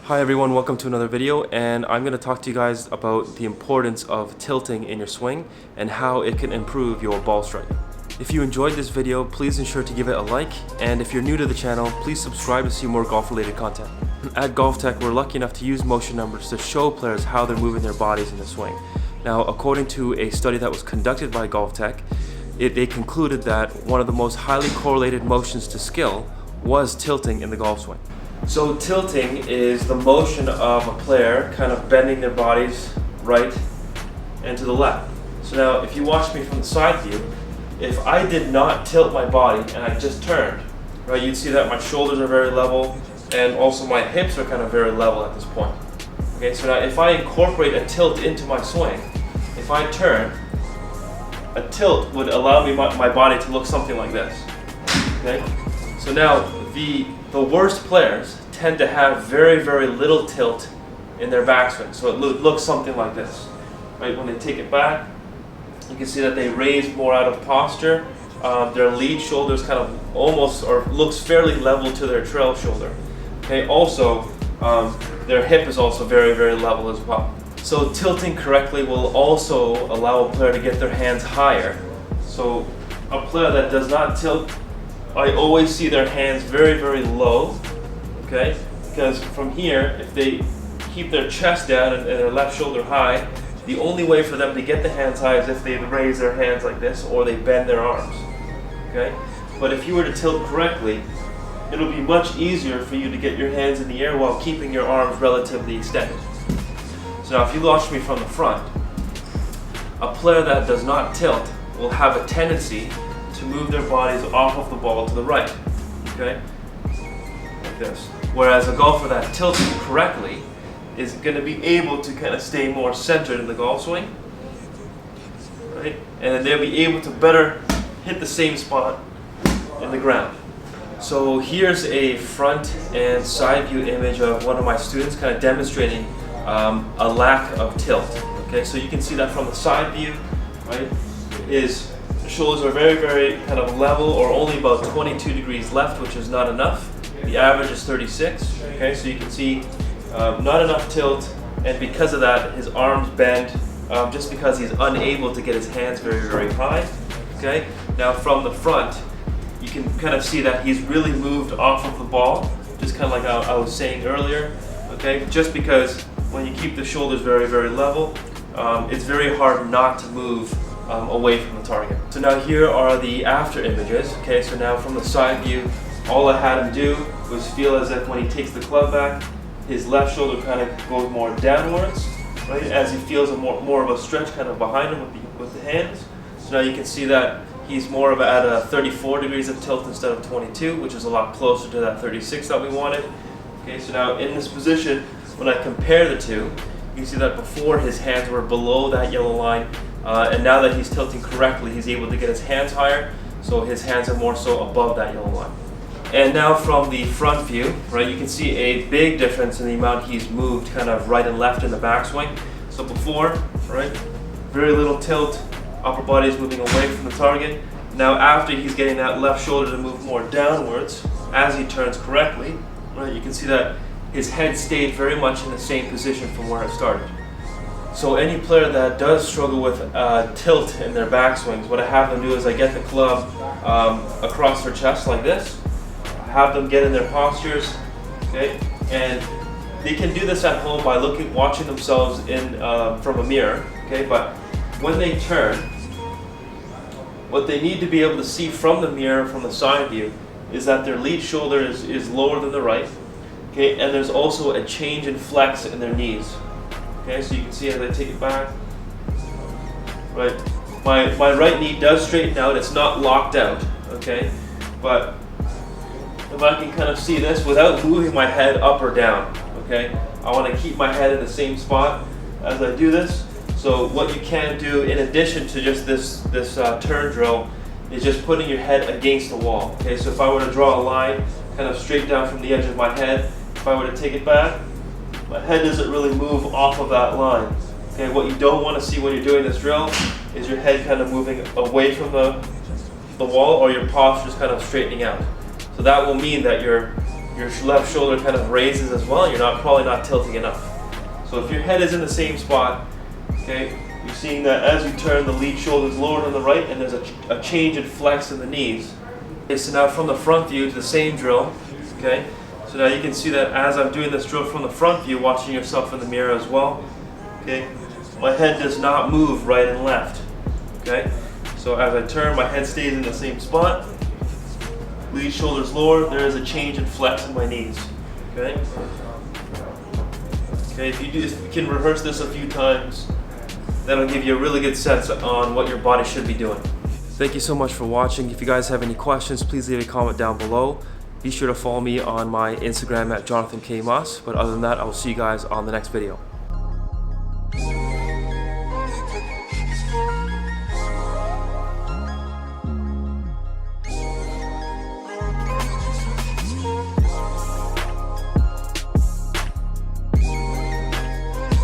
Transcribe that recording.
Hi everyone, welcome to another video, and I'm going to talk to you guys about the importance of tilting in your swing and how it can improve your ball striking. If you enjoyed this video, please ensure to give it a like, and if you're new to the channel, please subscribe to see more golf related content. At GolfTech, we're lucky enough to use motion numbers to show players how they're moving their bodies in the swing. Now, according to a study that was conducted by GolfTech, they concluded that one of the most highly correlated motions to skill was tilting in the golf swing. So tilting is the motion of a player kind of bending their bodies right and to the left. So now if you watch me from the side view, if I did not tilt my body and I just turned, right, you'd see that my shoulders are very level and also my hips are kind of very level at this point. Okay, so now if I incorporate a tilt into my swing, if I turn, a tilt would allow me my body to look something like this. Okay, so now the worst players tend to have very, very little tilt in their backswing. So it looks something like this. Right? When they take it back, you can see that they raise more out of posture. Their lead shoulder is kind of almost, or looks fairly level to their trail shoulder. Okay. Also, their hip is also very, very level as well. So tilting correctly will also allow a player to get their hands higher. So a player that does not tilt, I always see their hands very, very low, okay? Because from here, if they keep their chest down and their left shoulder high, the only way for them to get the hands high is if they raise their hands like this or they bend their arms, okay? But if you were to tilt correctly, it'll be much easier for you to get your hands in the air while keeping your arms relatively extended. So now if you watch me from the front, a player that does not tilt will have a tendency to move their bodies off of the ball to the right, okay, like this. Whereas a golfer that tilts correctly is going to be able to kind of stay more centered in the golf swing, right, and then they'll be able to better hit the same spot in the ground. So here's a front and side view image of one of my students kind of demonstrating a lack of tilt. Okay, so you can see that from the side view, right, is shoulders are very, very kind of level or only about 22 degrees left, which is not enough. The average is 36. Okay, so you can see not enough tilt, and because of that, his arms bend just because he's unable to get his hands very, very high. Okay, now from the front, you can kind of see that he's really moved off of the ball, just kind of like I was saying earlier. Okay, just because when you keep the shoulders very, very level, it's very hard not to move away from the target. So now here are the after images. Okay, so now from the side view, all I had him do was feel as if when he takes the club back, his left shoulder kind of goes more downwards, right, as he feels more of a stretch kind of behind him with the hands. So now you can see that he's more of at a 34 degrees of tilt instead of 22, which is a lot closer to that 36 that we wanted. Okay, so now in this position, when I compare the two, you can see that before his hands were below that yellow line, and now that he's tilting correctly, he's able to get his hands higher, so his hands are more so above that yellow line. And now from the front view, right, you can see a big difference in the amount he's moved kind of right and left in the backswing. So before, right, very little tilt, upper body is moving away from the target. Now after he's getting that left shoulder to move more downwards as he turns correctly, right, you can see that his head stayed very much in the same position from where it started. So any player that does struggle with tilt in their backswings, what I have them do is I get the club across their chest like this, have them get in their postures, okay, and they can do this at home by watching themselves in from a mirror, okay, but when they turn, what they need to be able to see from the mirror, from the side view, is that their lead shoulder is lower than the right, okay, and there's also a change in flex in their knees. Okay, so you can see as I take it back, right, my right knee does straighten out, it's not locked out, okay, but if I can kind of see this without moving my head up or down, okay, I want to keep my head in the same spot as I do this. So what you can do in addition to just this turn drill is just putting your head against the wall. Okay, so if I were to draw a line kind of straight down from the edge of my head, if I were to take it back, my head doesn't really move off of that line. Okay, what you don't want to see when you're doing this drill is your head kind of moving away from the wall, or your posture is kind of straightening out. So that will mean that your your left shoulder kind of raises as well, and you're probably not tilting enough. So if your head is in the same spot, okay, you're seeing that as you turn, the lead shoulder is lowered on the right, and there's a change in flex in the knees. Okay, so now from the front view to the same drill, okay, so now you can see that as I'm doing this drill from the front view, watching yourself in the mirror as well, okay, my head does not move right and left, okay, so as I turn, my head stays in the same spot, lead shoulders lower, there is a change in flex in my knees, okay. Okay, if you can rehearse this a few times, that'll give you a really good sense on what your body should be doing. Thank you so much for watching. If you guys have any questions, please leave a comment down below. Be sure to follow me on my Instagram at Jonathan K. Moss. But other than that, I will see you guys on the next video.